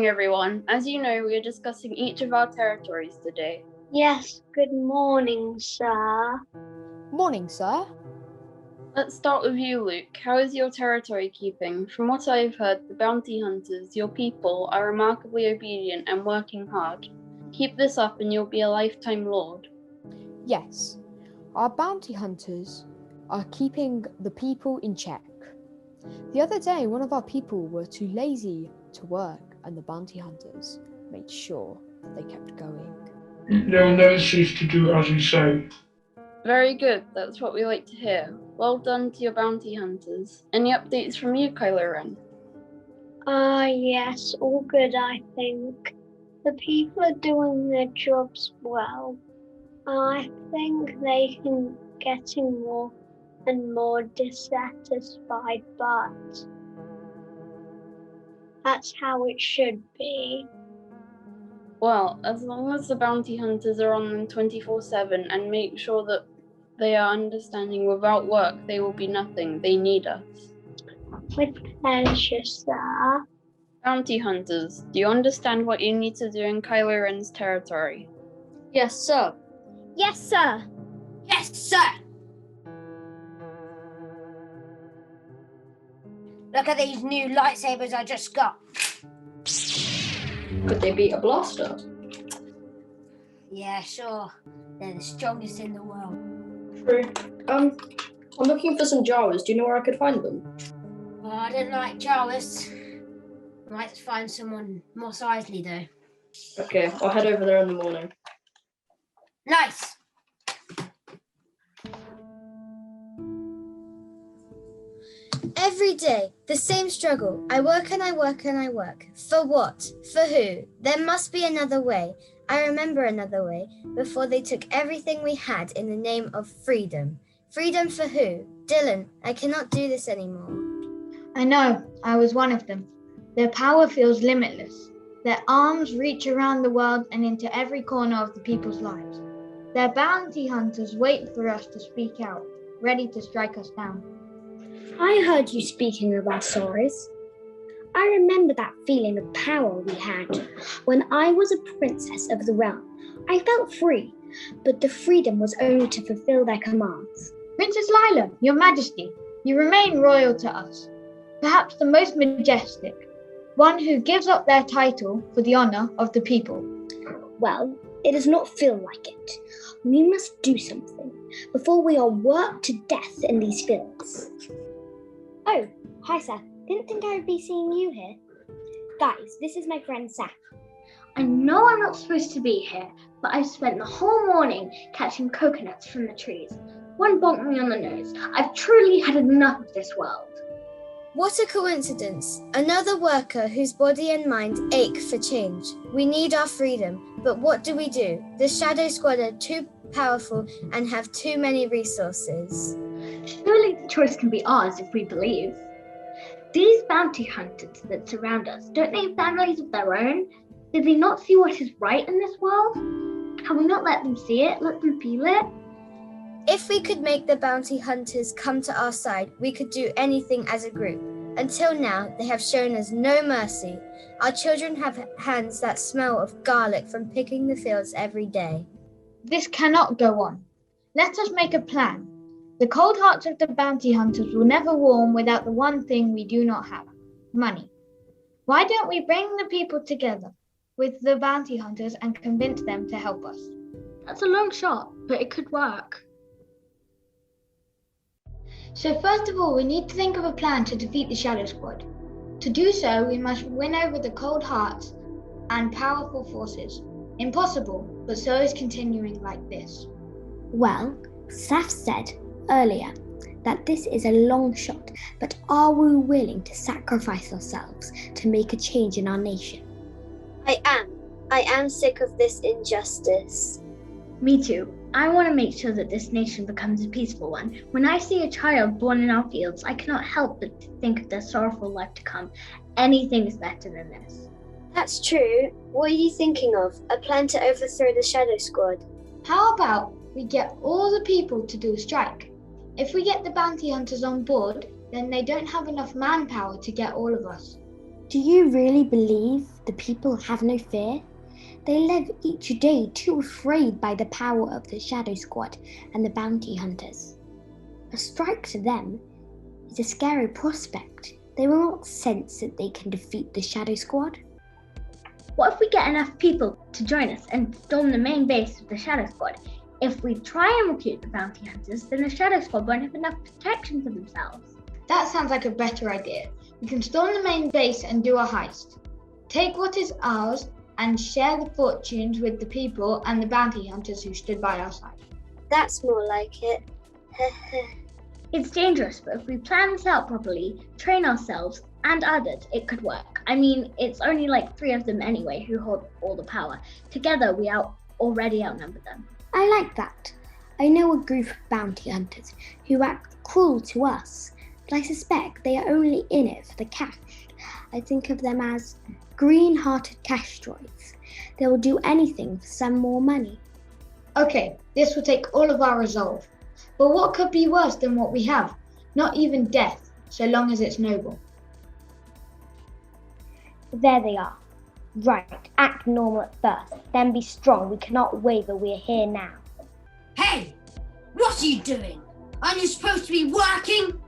morning, everyone. As you know, we are discussing each of our territories today. Yes, good morning, sir. Morning, sir. Let's start with you, Luke. How is your territory keeping? From what I've heard, the bounty hunters, your people, are remarkably obedient and working hard. Keep this up and you'll be a lifetime lord. Yes, our bounty hunters are keeping the people in check. The other day, one of our people were too lazy to work, and the bounty hunters made sure that they kept going. They'll never cease to do as you say. Very good, that's what we like to hear. Well done to your bounty hunters. Any updates from you, Kylo Ren? Yes, all good, I think. The people are doing their jobs well. I think they can getting more and more dissatisfied, but that's how it should be. Well, as long as the bounty hunters are on them 24/7 and make sure that they are understanding without work, they will be nothing. They need us. With pleasure, sir. Bounty hunters, do you understand what you need to do in Kylo Ren's territory? Yes, sir. Yes, sir. Yes, sir. Look at these new lightsabers I just got. Could they beat a blaster? Yeah, sure. They're the strongest in the world. True. I'm looking for some Jawas. Do you know where I could find them? Well, I don't like Jawas. I might find someone more sizely though. Okay, I'll head over there in the morning. Nice. Every day, the same struggle. I work and I work and I work. For what? For who? There must be another way. I remember another way, before they took everything we had in the name of freedom. Freedom for who? Dylan, I cannot do this anymore. I know, I was one of them. Their power feels limitless. Their arms reach around the world and into every corner of the people's lives. Their bounty hunters wait for us to speak out, ready to strike us down. I heard you speaking of our stories. I remember that feeling of power we had. When I was a princess of the realm, I felt free, but the freedom was only to fulfill their commands. Princess Lila, your majesty, you remain royal to us. Perhaps the most majestic, one who gives up their title for the honor of the people. Well, it does not feel like it. We must do something before we are worked to death in these fields. Oh, hi, Seth. Didn't think I would be seeing you here. Guys, this is my friend Seth. I know I'm not supposed to be here, but I've spent the whole morning catching coconuts from the trees. One bonked me on the nose. I've truly had enough of this world. What a coincidence. Another worker whose body and mind ache for change. We need our freedom, but what do? The Shadow Squad are too powerful and have too many resources. Surely the choice can be ours if we believe. These bounty hunters that surround us, don't they have families of their own? Do they not see what is right in this world? Can we not let them see it, let them feel it? If we could make the bounty hunters come to our side, we could do anything as a group. Until now, they have shown us no mercy. Our children have hands that smell of garlic from picking the fields every day. This cannot go on. Let us make a plan. The cold hearts of the bounty hunters will never warm without the one thing we do not have, money. Why don't we bring the people together with the bounty hunters and convince them to help us? That's a long shot, but it could work. So first of all, we need to think of a plan to defeat the Shadow Squad. To do so, we must win over the cold hearts and powerful forces. Impossible, but so is continuing like this. Well, Seth said earlier that this is a long shot, but are we willing to sacrifice ourselves to make a change in our nation? I am sick of this injustice. Me too. I want to make sure that this nation becomes a peaceful one. When I see a child born in our fields, I cannot help but think of their sorrowful life to come. Anything is better than this. That's true. What are you thinking of? A plan to overthrow the Shadow Squad? How about we get all the people to do a strike? If we get the bounty hunters on board, then they don't have enough manpower to get all of us. Do you really believe The people have no fear. They live each day too afraid by the power of the Shadow Squad and the bounty hunters. A strike to them is a scary prospect. They will not sense that they can defeat the Shadow Squad. What if we get enough people to join us and storm the main base of the Shadow Squad? If we try and recruit the bounty hunters, then the Shadow Squad won't have enough protection for themselves. That sounds like a better idea. We can storm the main base and do a heist. Take what is ours and share the fortunes with the people and the bounty hunters who stood by our side. That's more like it. It's dangerous, but if we plan this out properly, train ourselves and others, it could work. I mean, it's only like 3 of them anyway who hold all the power. Together, we already outnumber them. I like that. I know a group of bounty hunters who act cruel to us, but I suspect they are only in it for the cash. I think of them as green-hearted cash droids. They will do anything for some more money. Okay, this will take all of our resolve. But what could be worse than what we have? Not even death, so long as it's noble. There they are. Right, act normal at first, then be strong. We cannot waver, we're here now. Hey! What are you doing? Aren't you supposed to be working?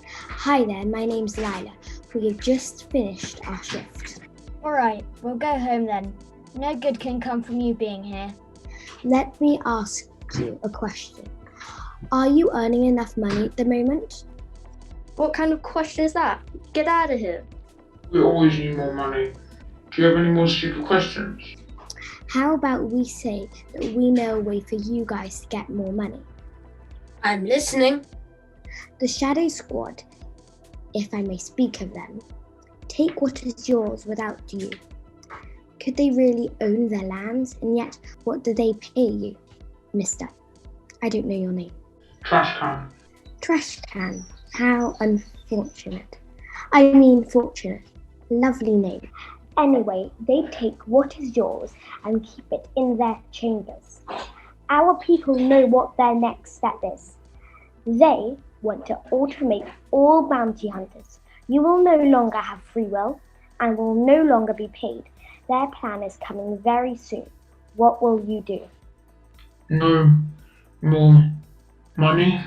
Hi there, my name's Lila. We have just finished our shift. Alright, we'll go home then. No good can come from you being here. Let me ask you a question. Are you earning enough money at the moment? What kind of question is that? Get out of here. We always need more money. Do you have any more stupid questions? How about we say that we know a way for you guys to get more money? I'm listening. The Shadow Squad, if I may speak of them, take what is yours without you. Could they really own their lands? And yet, what do they pay you, mister? I don't know your name. Trash can. Trash can. How unfortunate. I mean fortunate. Lovely name. Anyway, they take what is yours and keep it in their chambers. Our people know what their next step is. They want to automate all bounty hunters. You will no longer have free will and will no longer be paid. Their plan is coming very soon. What will you do? No more money.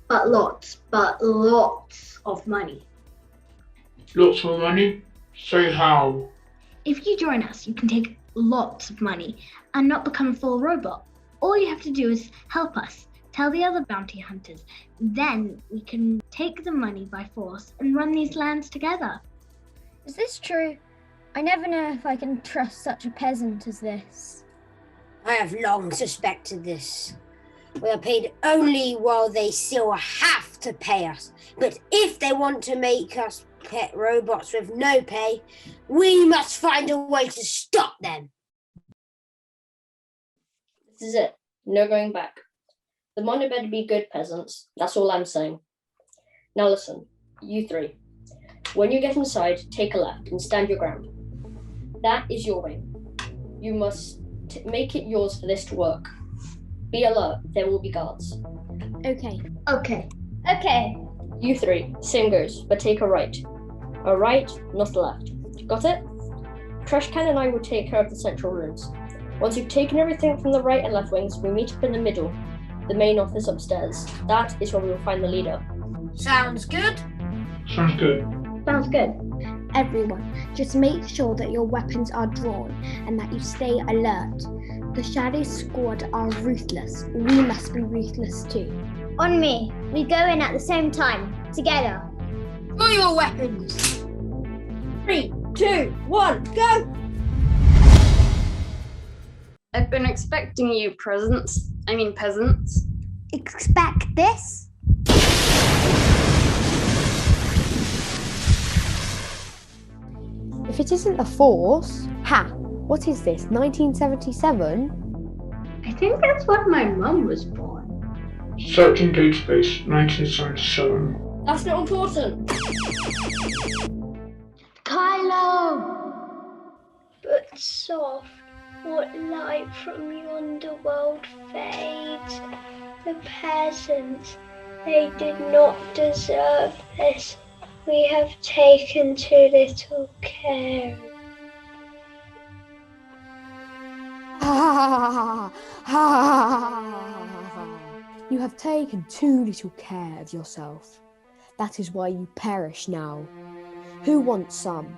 But lots of money. Lots more money? Say how. If you join us, you can take lots of money and not become a full robot. All you have to do is help us. Tell the other bounty hunters. Then we can take the money by force and run these lands together. Is this true? I never know if I can trust such a peasant as this. I have long suspected this. We are paid only while they still have to pay us. But if they want to make us pet robots with no pay, we must find a way to stop them. This is it. No going back. The money better be good peasants. That's all I'm saying. Now listen, you 3. When you get inside, take a left and stand your ground. That is your wing. You must make it yours for this to work. Be alert, there will be guards. Okay. Okay. You 3, same goes, but take a right. A right, not a left. Got it? Trash Can and I will take care of the central rooms. Once you've taken everything from the right and left wings, we meet up in the middle, the main office upstairs. That is where we will find the leader. Sounds good? Sounds good. Sounds good. Everyone, just make sure that your weapons are drawn and that you stay alert. The Shadow Squad are ruthless. We must be ruthless too. On me. We go in at the same time. Together. Draw your weapons. 3, 2, 1, go! I've been expecting you, peasants. Expect this? If it isn't the Force, what is this, 1977? I think that's when my mum was born. Searching database, 1977. That's not important. Kylo! But soft, what light from yonder world fades? The peasants, they did not deserve this. We have taken too little care. ha ha. You have taken too little care of yourself. That is why you perish now. Who wants some?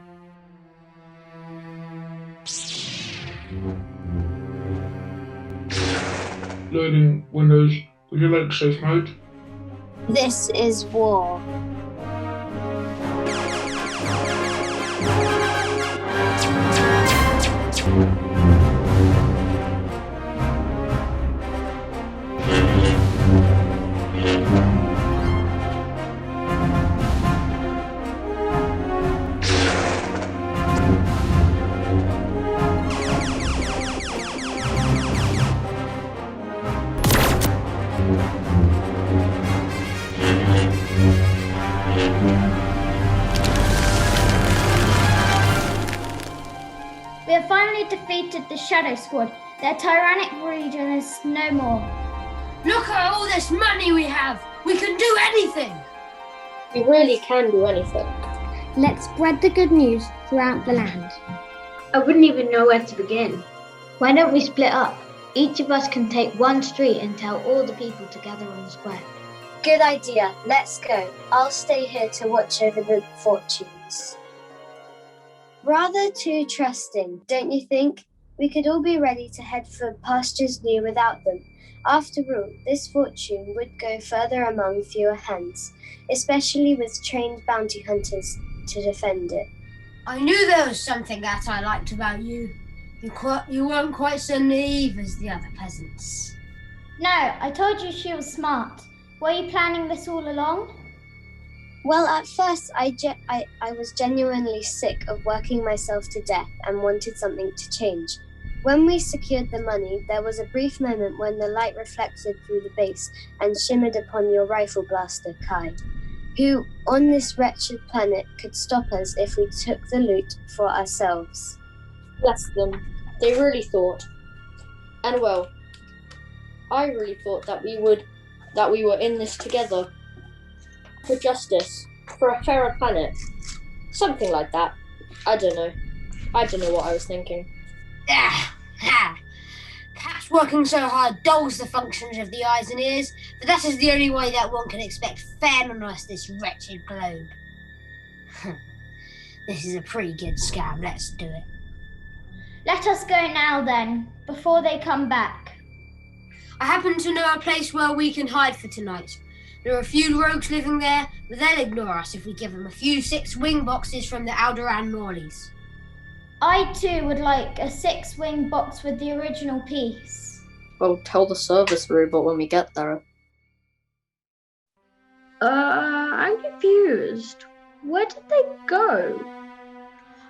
Loading Windows. Would you like safe mode? This is war. We have finally defeated the Shadow Squad. Their tyrannic region is no more. Look at all this money we have! We can do anything! We really can do anything. Let's spread the good news throughout the land. I wouldn't even know where to begin. Why don't we split up? Each of us can take one street and tell all the people to gather on the square. Good idea. Let's go. I'll stay here to watch over the fortunes. Rather too trusting, don't you think? We could all be ready to head for pastures new without them. After all, this fortune would go further among fewer hands, especially with trained bounty hunters to defend it. I knew there was something that I liked about you. You weren't quite so naive as the other peasants. No, I told you she was smart. Were you planning this all along? Well, at first, I was genuinely sick of working myself to death and wanted something to change. When we secured the money, there was a brief moment when the light reflected through the base and shimmered upon your rifle blaster, Kai, who, on this wretched planet, could stop us if we took the loot for ourselves. Bless them. They really thought. And well, I really thought that we were in this together. For justice. For a fairer planet. Something like that. I don't know what I was thinking. Perhaps working so hard dulls the functions of the eyes and ears, but that is the only way that one can expect fairness this wretched globe. This is a pretty good scam, let's do it. Let us go now then, before they come back. I happen to know a place where we can hide for tonight. There are a few rogues living there, but they'll ignore us if we give them a few 6-wing boxes from the Alderaan Norleys. I too would like a 6-wing box with the original piece. Well, tell the service robot when we get there. I'm confused. Where did they go?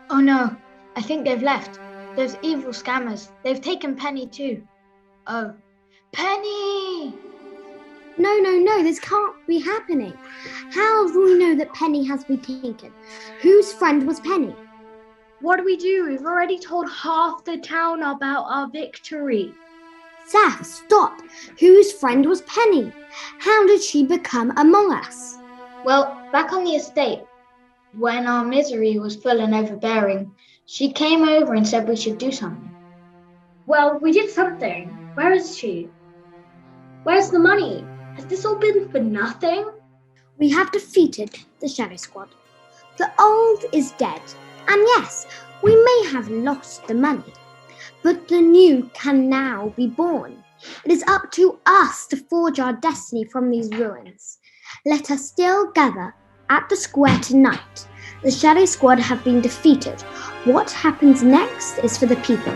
Oh no, I think they've left. Those evil scammers, they've taken Penny too. Oh, Penny! No, this can't be happening. How do we know that Penny has been taken? Whose friend was Penny? What do? We've already told half the town about our victory. Saf, stop! Whose friend was Penny? How did she become among us? Well, back on the estate, when our misery was full and overbearing, she came over and said we should do something. Well, we did something. Where is she? Where's the money? Has this all been for nothing? We have defeated the Shadow Squad. The old is dead. And yes, we may have lost the money, but the new can now be born. It is up to us to forge our destiny from these ruins. Let us still gather at the square tonight. The Shadow Squad have been defeated. What happens next is for the people.